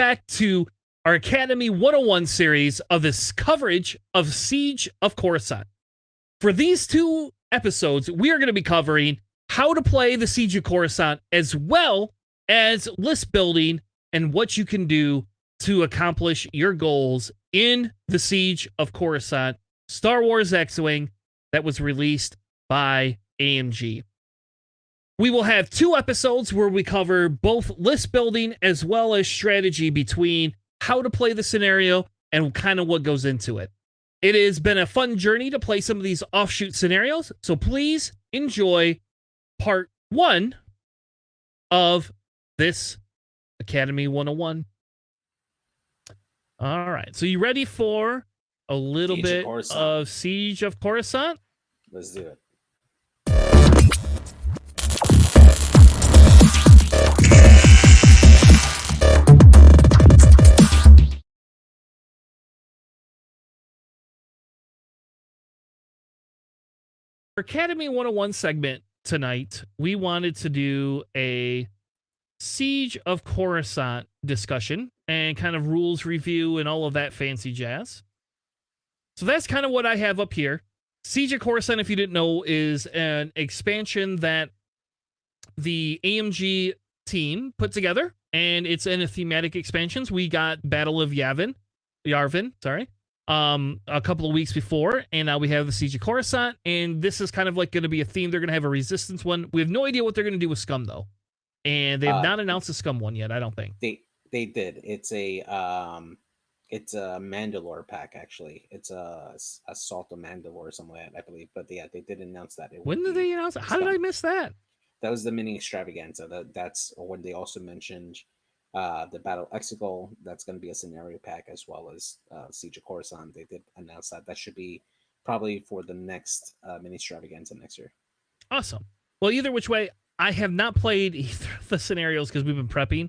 back to our Academy 101 series of this coverage of Siege of Couracent. For these 2 episodes, we are going to be covering how to play the Siege of Couracent as well as list building and what you can do to accomplish your goals in the Siege of Couracent Star Wars X-Wing that was released by AMG. We will have 2 episodes where we cover both list building as well as strategy between how to play the scenario and kind of what goes into it. It has been a fun journey to play some of these offshoot scenarios, so please enjoy part 1 of this Academy 101. All right, so you ready for a little bit of Siege of Couracent? Let's do it. For Academy 101 segment tonight, we wanted to do a Siege of Couracent discussion and kind of rules review and all of that fancy jazz. So that's kind of what I have up here. Siege of Couracent, if you didn't know, is an expansion that the AMG team put together, and it's in a thematic expansions. We got Battle of Yavin, a couple of weeks before, and now we have the Siege of Couracent, and this is kind of like going to be a theme. They're going to have a resistance one. We have no idea what they're going to do with Scum, though, and they have not announced a Scum one yet, I don't think. They did. It's a Mandalore pack, actually. It's a Salt of Mandalore or something like that, I believe. But yeah, they did announce that. When did they announce it? How did I miss that? That was the mini extravaganza. That's when they also mentioned the Battle Exegol. That's going to be a scenario pack, as well as Siege of Couracent. They did announce that. That should be probably for the next mini extravaganza next year. Awesome. Well, either which way, I have not played either of the scenarios because we've been prepping.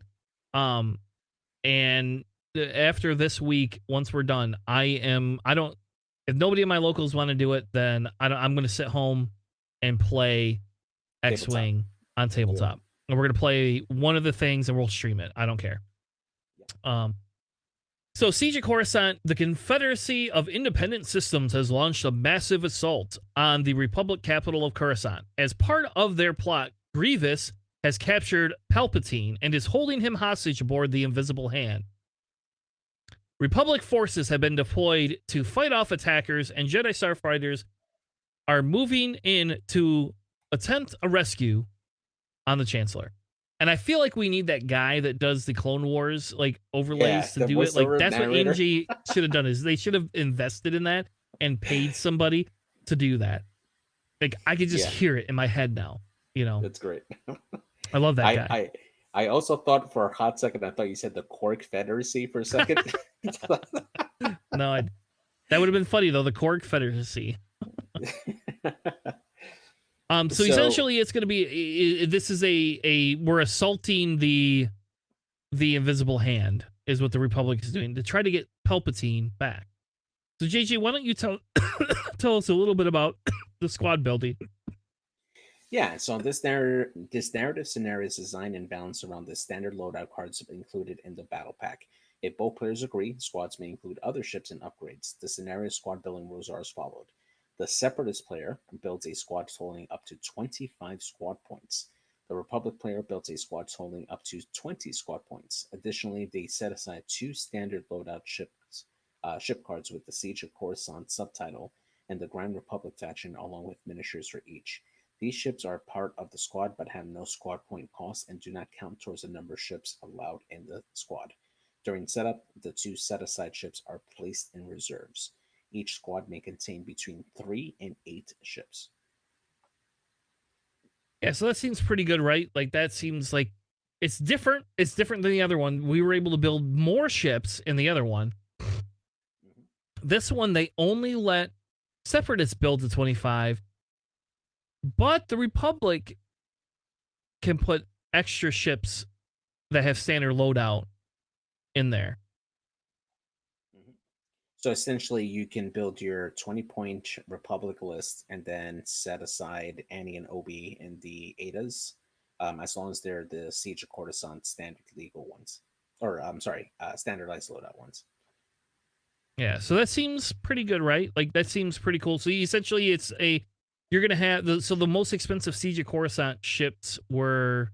And after this week, once we're done, if nobody in my locals want to do it, then I'm going to sit home and play X-Wing on tabletop. Yeah. And we're going to play one of the things and we'll stream it. I don't care. Yeah. So Siege of Couracent, the Confederacy of Independent Systems has launched a massive assault on the Republic capital of Coruscant. As part of their plot, Grievous has captured Palpatine and is holding him hostage aboard the Invisible Hand. Republic forces have been deployed to fight off attackers, and Jedi starfighters are moving in to attempt a rescue on the Chancellor. And I feel like we need that guy that does the Clone Wars overlays to do it. Like that's narrator. What AMG should have done. Is they should have invested in that and paid somebody to do that. Like I could just hear it in my head now. That's great. I love that guy. I also thought for a hot second, I thought you said the Cork Federacy for a second. No, that would have been funny though. The Cork Federacy. So essentially, it's going to be. This is we're assaulting the Invisible Hand is what the Republic is doing to try to get Palpatine back. So JJ, why don't you tell us a little bit about the squad building? Yeah, so this narrative scenario is designed and balanced around the standard loadout cards included in the battle pack. If both players agree, squads may include other ships and upgrades. The scenario squad building rules are as followed. The Separatist player builds a squad totaling up to 25 squad points. The Republic player builds a squad totaling up to 20 squad points. Additionally, they set aside 2 standard loadout ship cards with the Siege of Couracent subtitle and the Grand Republic faction, along with miniatures for each. These ships are part of the squad but have no squad point cost and do not count towards the number of ships allowed in the squad. During setup, the 2 set-aside ships are placed in reserves. Each squad may contain between 3 and 8 ships. Yeah, so that seems pretty good, right? Like, that seems like it's different. It's different than the other one. We were able to build more ships in the other one. Mm-hmm. This one, they only let Separatists build to 25, but the Republic can put extra ships that have standard loadout in there. So essentially, you can build your 20-point Republic list and then set aside Annie and Obi in the Adas, as long as they're the Siege of Couracent standard legal ones. or I'm sorry, standardized loadout ones. Yeah, so that seems pretty good, right? Like that seems pretty cool. So essentially, you're gonna have the most expensive Siege of Coruscant ships were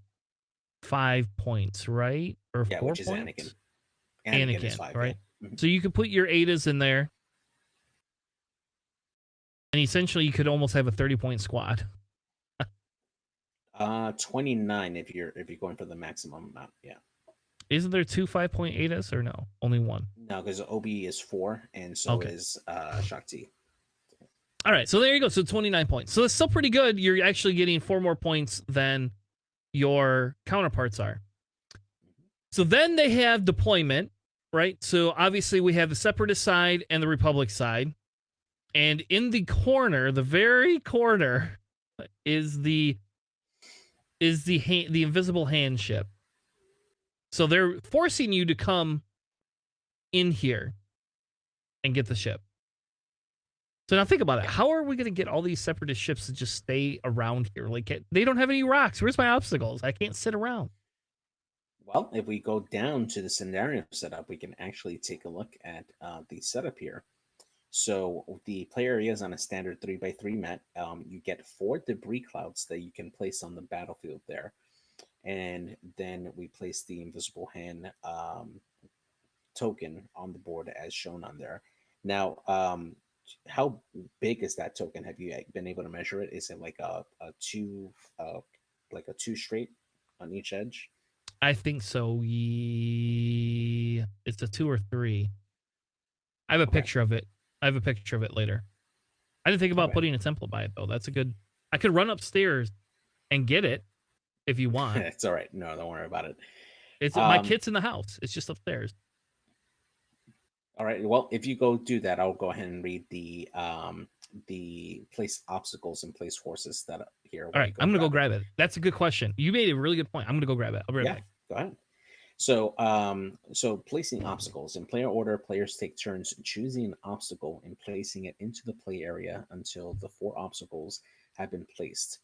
5 points, right? Or Yeah, four which is Anakin. points? Anakin is Anakin, 5. Yeah. right? So you could put your Adas in there, and essentially you could almost have a 30-point squad. 29 if you're going for the maximum amount. Yeah. Isn't there two 5-point Adas or no? Only one. No, because Obi is 4, and so Okay. is Shakti. All right, so there you go. So 29 points. So that's still pretty good. You're actually getting 4 more points than your counterparts are. So then they have deployment, right? So obviously we have the Separatist side and the Republic side. And in the corner, the very corner, is the invisible hand ship. So they're forcing you to come in here and get the ship. So now think about it. How are we going to get all these Separatist ships to just stay around here? Like, they don't have any rocks. Where's my obstacles? I can't sit around. Well, if we go down to the scenario setup, we can actually take a look at the setup here. So the player area is on a standard 3x3 map. You get 4 debris clouds that you can place on the battlefield there. And then we place the invisible hand token on the board as shown on there. Now, how big is that token? Have you been able to measure it? Is it like a two, like a 2 straight on each edge? I think so. It's a 2 or 3. I have a Okay. picture of it. I have a picture of it later. I didn't think about Okay. putting a template by it though. That's a good. I could run upstairs and get it if you want. It's all right. No, don't worry about it. It's my kit's in the house. It's just upstairs. All right. Well, if you go do that, I'll go ahead and read the place obstacles and place forces that are here. All right, I'm gonna go grab it. That's a good question. You made a really good point. I'm gonna go grab it. I'll be right back. Go ahead. So placing obstacles in player order, players take turns choosing an obstacle and placing it into the play area until the 4 obstacles have been placed.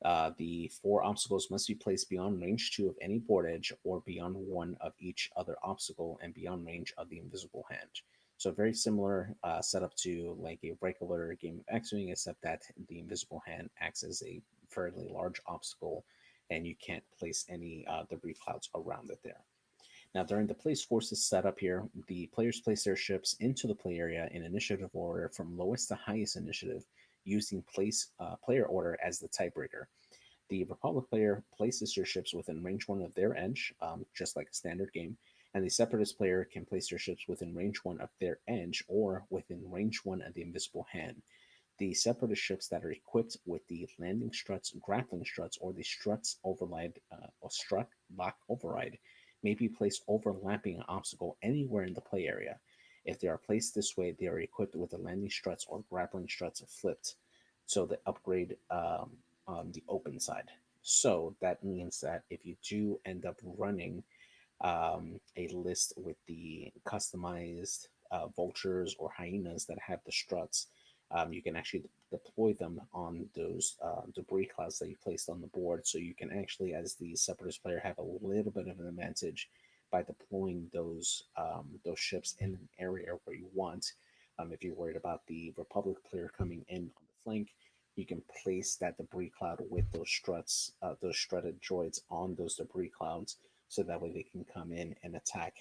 The 4 obstacles must be placed beyond range 2 of any board edge or beyond 1 of each other obstacle and beyond range of the invisible hand. So very similar setup to like a regular game of X-Wing, except that the invisible hand acts as a fairly large obstacle and you can't place any debris clouds around it there. Now, during the place forces setup here, the players place their ships into the play area in initiative order from lowest to highest initiative, using player order as the tiebreaker. The Republic player places their ships within range 1 of their edge, just like a standard game, and the Separatist player can place their ships within range 1 of their edge or within range 1 of the invisible hand. The Separatist ships that are equipped with the landing struts, grappling struts, or the struts override or strut lock override may be placed overlapping an obstacle anywhere in the play area. If they are placed this way, they are equipped with the landing struts or grappling struts flipped, so they upgrade on the open side. So that means that if you do end up running a list with the customized vultures or hyenas that have the struts, you can actually deploy them on those debris clouds that you placed on the board. So you can actually, as the Separatist player, have a little bit of an advantage by deploying those ships in an area where you want. If you're worried about the Republic player coming in on the flank, you can place that debris cloud with those struts, those strutted droids on those debris clouds, so that way they can come in and attack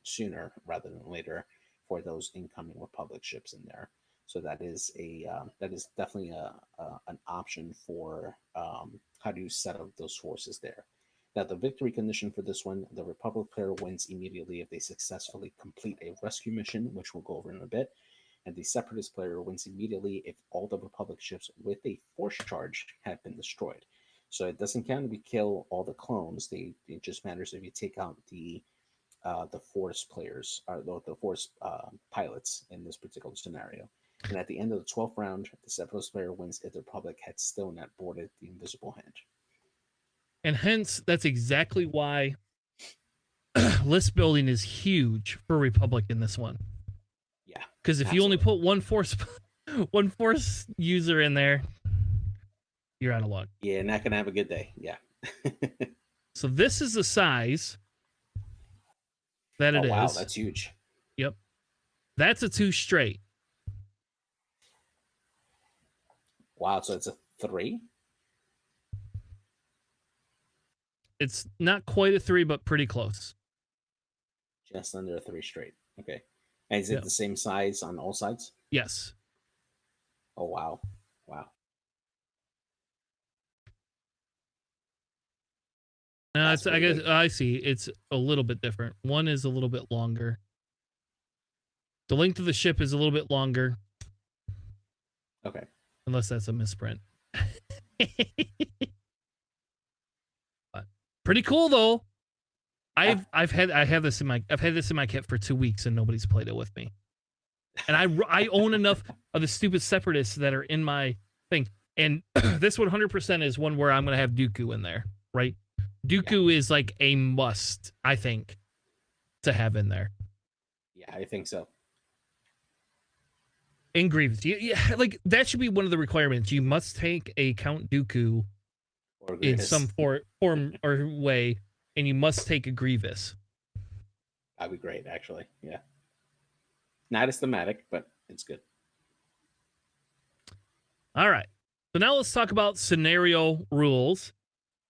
sooner rather than later for those incoming Republic ships in there. So that is definitely an option for how do you set up those forces there. Now, the victory condition for this one, the Republic player wins immediately if they successfully complete a rescue mission, which we'll go over in a bit. And the Separatist player wins immediately if all the Republic ships with a force charge have been destroyed. So it doesn't count if you kill all the clones. It just matters if you take out the force players or the force pilots in this particular scenario. And at the end of the 12th round, the Separatist player wins if the Republic had still not boarded the invisible hand. And hence, that's exactly why list building is huge for Republic in this one. Yeah, because if you only put one force user in there, you're out of luck. Yeah, not gonna have a good day. Yeah. So this is the size That it Oh wow, is. that's huge. Yep. That's a 2 straight. Wow, so it's a 3? It's not quite a 3, but pretty close. Just under a 3 straight. Okay. And is it Yep. the same size on all sides? Yes. Oh wow. Wow. That's I pretty guess big. I see. It's a little bit different. One is a little bit longer. The length of the ship is a little bit longer, Okay. unless that's a misprint. But pretty cool though. I have this in my kit for 2 weeks and nobody's played it with me. And I own enough of the stupid separatists that are in my thing. And this 100% is one where I'm going to have Dooku in there, right? Dooku is like a must, I think, to have in there. Yeah, I think so. And Grievous. Yeah, like that should be one of the requirements. You must take a Count Dooku in some form or way, and you must take a Grievous. That'd be great, actually. Yeah. Not as thematic, but it's good. All right. So now let's talk about scenario rules.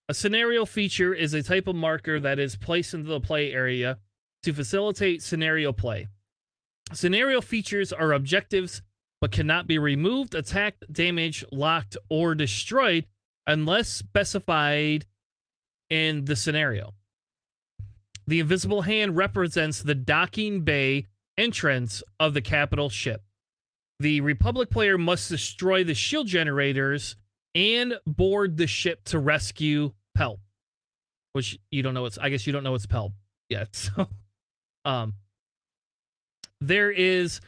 A scenario feature is a type of marker that is placed into the play area to facilitate scenario play. Scenario features are objectives but cannot be removed, attacked, damaged, locked, or destroyed unless specified in the scenario. The invisible hand represents the docking bay entrance of the capital ship. The Republic player must destroy the shield generators and board the ship to rescue Pelp. Which you don't know I guess you don't know it's Pelp yet. So there is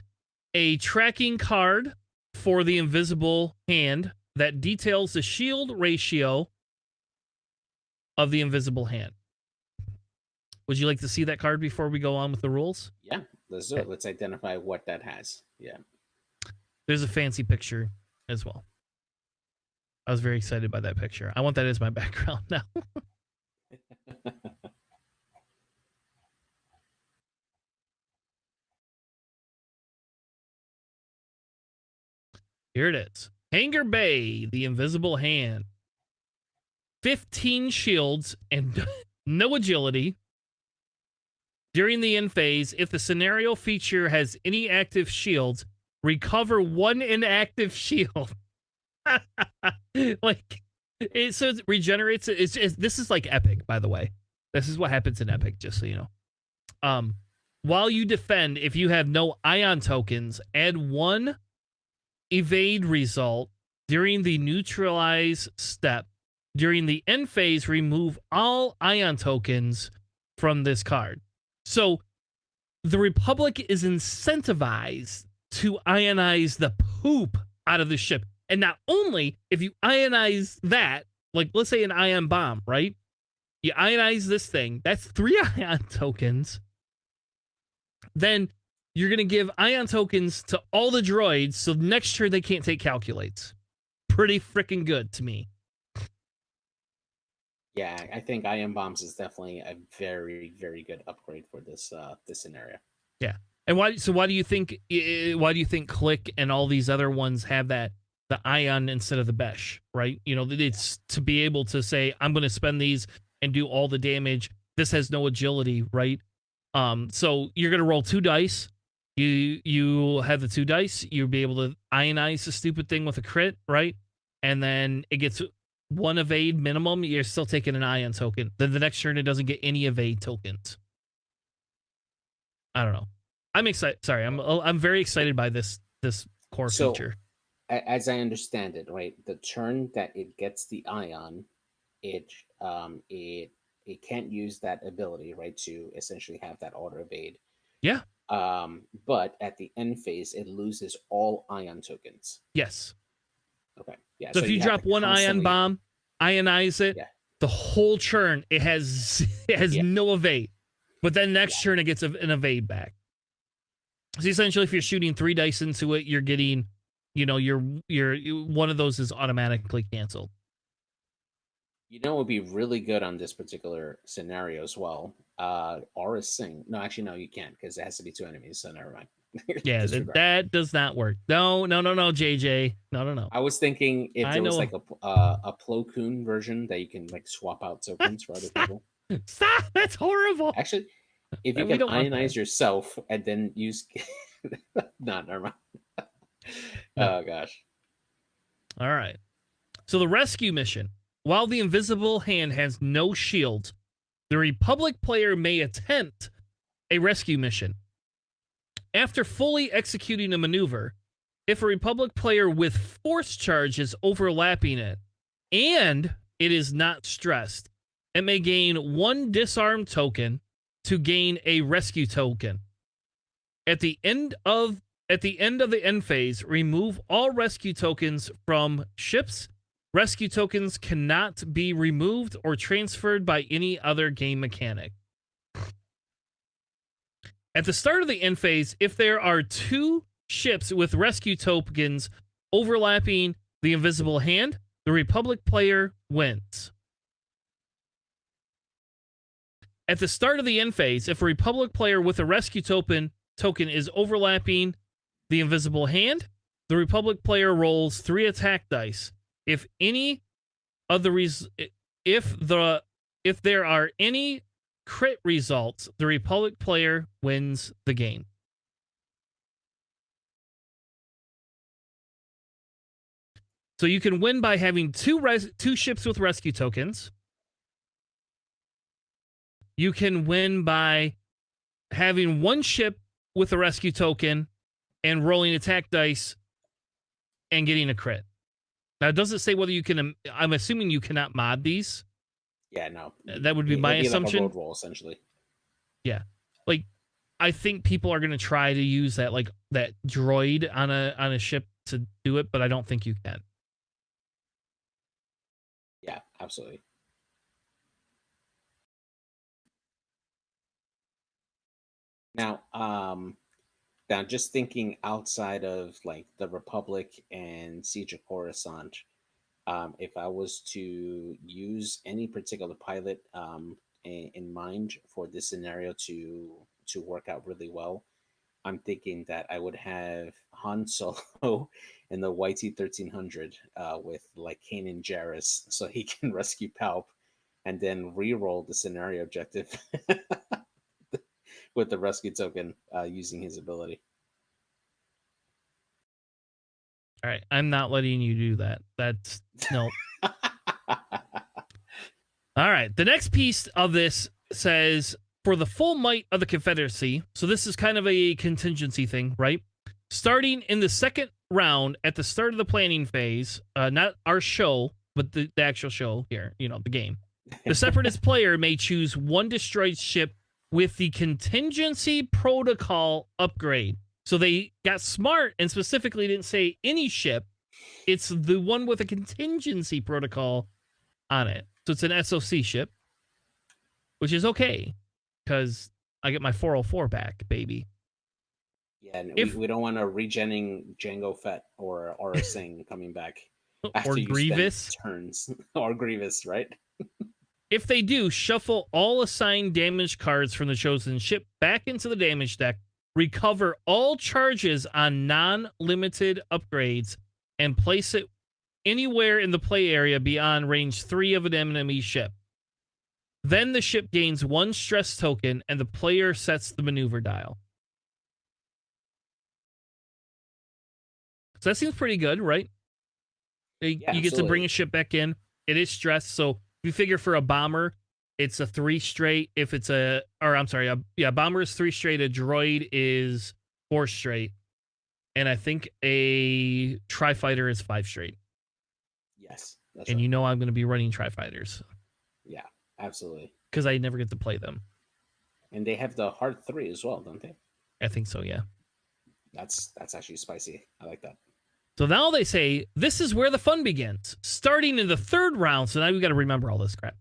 a tracking card for the invisible hand that details the shield ratio of the invisible hand. Would you like to see that card before we go on with the rules? Yeah, let's do it. Let's identify what that has. Yeah. There's a fancy picture as well. I was very excited by that picture. I want that as my background now. Here it is. Hangar Bay, the invisible hand. 15 shields and no agility. During the end phase, if the scenario feature has any active shields, recover 1 inactive shield. Like, so it regenerates. This is like Epic, by the way. This is what happens in Epic, just so you know. While you defend, if you have no ion tokens, add 1 evade result during the neutralize step. During the end phase, remove all ion tokens from this card. So the Republic is incentivized to ionize the poop out of the ship. And not only if you ionize that, like let's say an ion bomb, right? You ionize this thing, that's 3 ion tokens. Then you're going to give ion tokens to all the droids, so next turn they can't take calculates. Pretty freaking good to me. Yeah, I think ion bombs is definitely a very, very good upgrade for this this scenario. Yeah. And why do you think Click and all these other ones have the ion instead of the Besh, right? You know, it's to be able to say, I'm going to spend these and do all the damage. This has no agility, right? So you're going to roll 2 dice. You have the 2 dice. You'll be able to ionize the stupid thing with a crit, right? And then it gets 1 evade minimum. You're still taking an ion token. Then the next turn it doesn't get any evade tokens. I don't know. I'm excited. Sorry, I'm very excited by this core feature. As I understand it, right, the turn that it gets the ion, it can't use that ability, right, to essentially have that auto evade. Yeah. But at the end phase, it loses all ion tokens. Yes. Okay. Yeah. So if you drop 1 ion bomb, ionize it, the whole turn it has no evade. But then next turn it gets an evade back. So essentially, if you're shooting 3 dice into it, you're getting, you know, your one of those is automatically canceled. You know, it would be really good on this particular scenario as well. Aura Sing. No, actually, no, you can't because it has to be two enemies. So never mind. Yeah, Disregard. that does not work. No, no, no, no, JJ. No, no, no. I was thinking if I there was know. like a Plo Koon version that you can like swap out tokens for other Stop. people. Stop. That's horrible. Actually, if you We can don't want ionize that. yourself and then use, no, never mind. No. Oh gosh. All right. So the rescue mission. While the invisible hand has no shield, the Republic player may attempt a rescue mission. After fully executing a maneuver, if a Republic player with force charge is overlapping it and it is not stressed, it may gain one disarm token to gain a rescue token. At the end of the end phase, remove all rescue tokens from ships. Rescue tokens cannot be removed or transferred by any other game mechanic. At the start of the end phase, if there are two ships with rescue tokens overlapping the invisible hand, the Republic player wins. At the start of the end phase, if a Republic player with a rescue token is overlapping the invisible hand, the Republic player rolls 3 attack dice. If any of the if there are any crit results, the Republic player wins the game. So you can win by having two ships with rescue tokens. You can win by having one ship with a rescue token and rolling attack dice and getting a crit. Now, it doesn't say whether you can. I'm assuming you cannot mod these. Yeah, no. That would be my assumption. Like a road roll, essentially. Yeah, like I think people are going to try to use that like that droid on a ship to do it, but I don't think you can. Yeah, absolutely. Now, now just thinking outside of like the Republic and Siege of Coruscant, if I was to use any particular pilot in mind for this scenario to work out really well, I'm thinking that I would have Han Solo in the YT-1300 with like Kanan Jarrus, so he can rescue Palp, and then re-roll the scenario objective with the rescue token using his ability. All right, I'm not letting you do that. That's no. All right, the next piece of this says for the full might of the Confederacy. So this is kind of a contingency thing, right? Starting in the second round at the start of the planning phase, not our show, but the actual show here, you know, the game. The Separatist player may choose one destroyed ship with the contingency protocol upgrade. So they got smart and specifically didn't say any ship. It's the one with a contingency protocol on it. So it's an SOC ship, which is okay because I get my 404 back, baby. Yeah, and we don't want a regenning Jango Fett or Aura Singh coming back after or Grievous turns or Grievous, right? If they do, shuffle all assigned damage cards from the chosen ship back into the damage deck, recover all charges on non-limited upgrades, and place it anywhere in the play area beyond range 3 of an enemy ship. Then the ship gains 1 stress token, and the player sets the maneuver dial. So that seems pretty good, right? Yeah, you get to bring a ship back in. It is stressed, so if you figure for a bomber, it's a 3 straight. If it's a bomber is 3 straight. A droid is 4 straight, and I think a tri-fighter is 5 straight. Yes, that's and right. You know I'm going to be running tri-fighters. Yeah, absolutely. Because I never get to play them. And they have the hard 3 as well, don't they? I think so, yeah. That's actually spicy. I like that. So now they say, this is where the fun begins. Starting in the 3rd round, so now we've got to remember all this crap.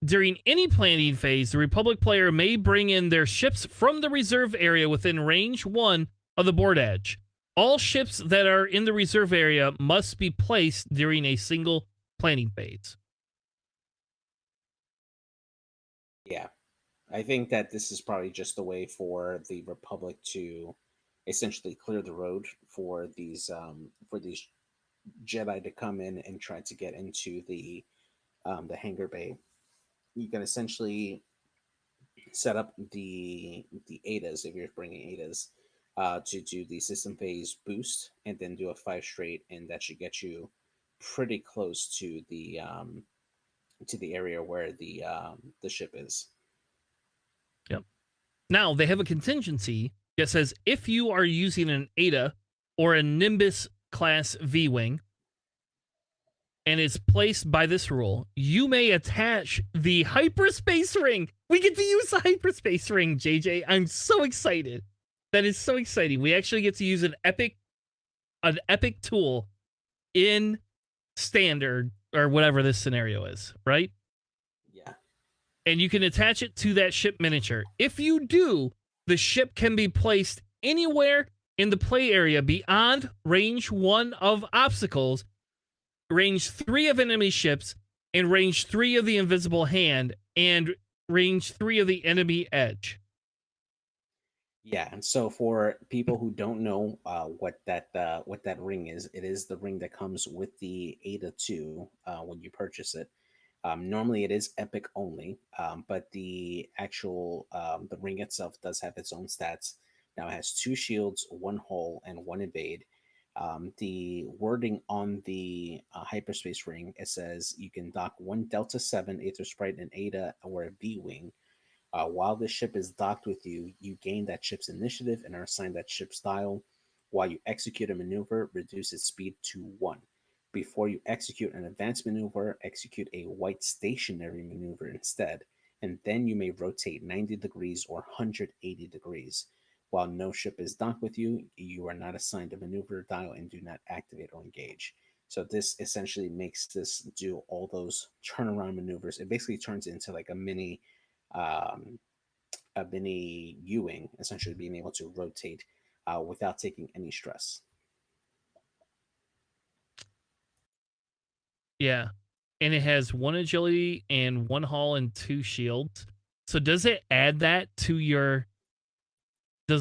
During any planning phase, the Republic player may bring in their ships from the reserve area within range 1 of the board edge. All ships that are in the reserve area must be placed during a single planning phase. Yeah. I think that this is probably just a way for the Republic to essentially clear the road for these Jedi to come in and try to get into the hangar bay. You can essentially set up the ADAs if you're bringing ADAs to do the system phase boost, and then do a 5 straight, and that should get you pretty close to the area where the ship is. Yep. Now, they have a contingency that says if you are using an ADA or a Nimbus class V Wing and it's placed by this rule, you may attach the hyperspace ring. We get to use the hyperspace ring, JJ. I'm so excited. That is so exciting. We actually get to use an epic tool in standard or whatever this scenario is, right? Yeah. And you can attach it to that ship miniature. If you do, the ship can be placed anywhere in the play area beyond range 1 of obstacles, range 3 of enemy ships, and range 3 of the invisible hand, and range 3 of the enemy edge. Yeah, and so for people who don't know what that ring is, it is the ring that comes with the Ada 2 when you purchase it. Normally, it is epic only, but the actual the ring itself does have its own stats. Now it has 2 shields, 1 hull, and 1 evade. The wording on the hyperspace ring, it says you can dock 1 Delta 7 Aether Sprite, an Ada, or a V Wing. While the ship is docked with you, you gain that ship's initiative and are assigned that ship's style. While you execute a maneuver, reduce its speed to 1. Before you execute an advanced maneuver, execute a white stationary maneuver instead, and then you may rotate 90 degrees or 180 degrees. While no ship is docked with you, you are not assigned a maneuver dial and do not activate or engage. So this essentially makes this do all those turnaround maneuvers. It basically turns into like um, a mini U-wing, essentially being able to rotate without taking any stress. Yeah. And it has 1 agility and 1 hull and 2 shields. So does it add that to your your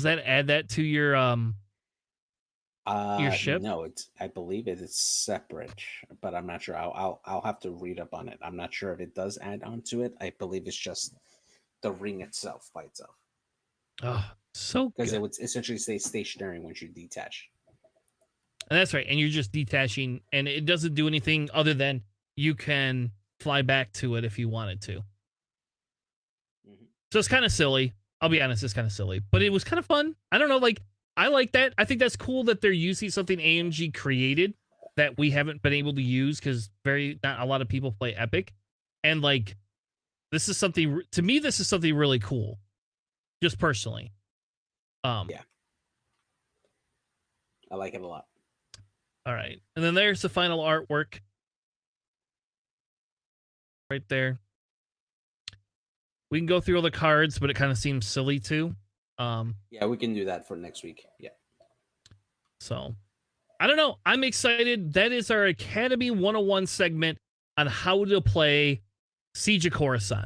ship? No, I believe it is separate, but I'm not sure. I'll have to read up on it. I'm not sure if it does add on to it. I believe it's just the ring itself by itself, Oh, so because good. it would essentially stay stationary once you detach. And that's right. And you're just detaching, and it doesn't do anything other than you can fly back to it if you wanted to. Mhm. So it's kind of silly. I'll be honest, it's kind of silly, but it was kind of fun. I don't know, like I like that. I think that's cool that they're using something AMG created that we haven't been able to use because not a lot of people play Epic, and like this is something to me. This is something really cool, just personally. Yeah, I like it a lot. All right, and then there's the final artwork right there. We can go through all the cards, but it kind of seems silly too. Yeah, we can do that for next week. Yeah. So, I don't know. I'm excited. That is our Academy 101 segment on how to play Siege of Couracent.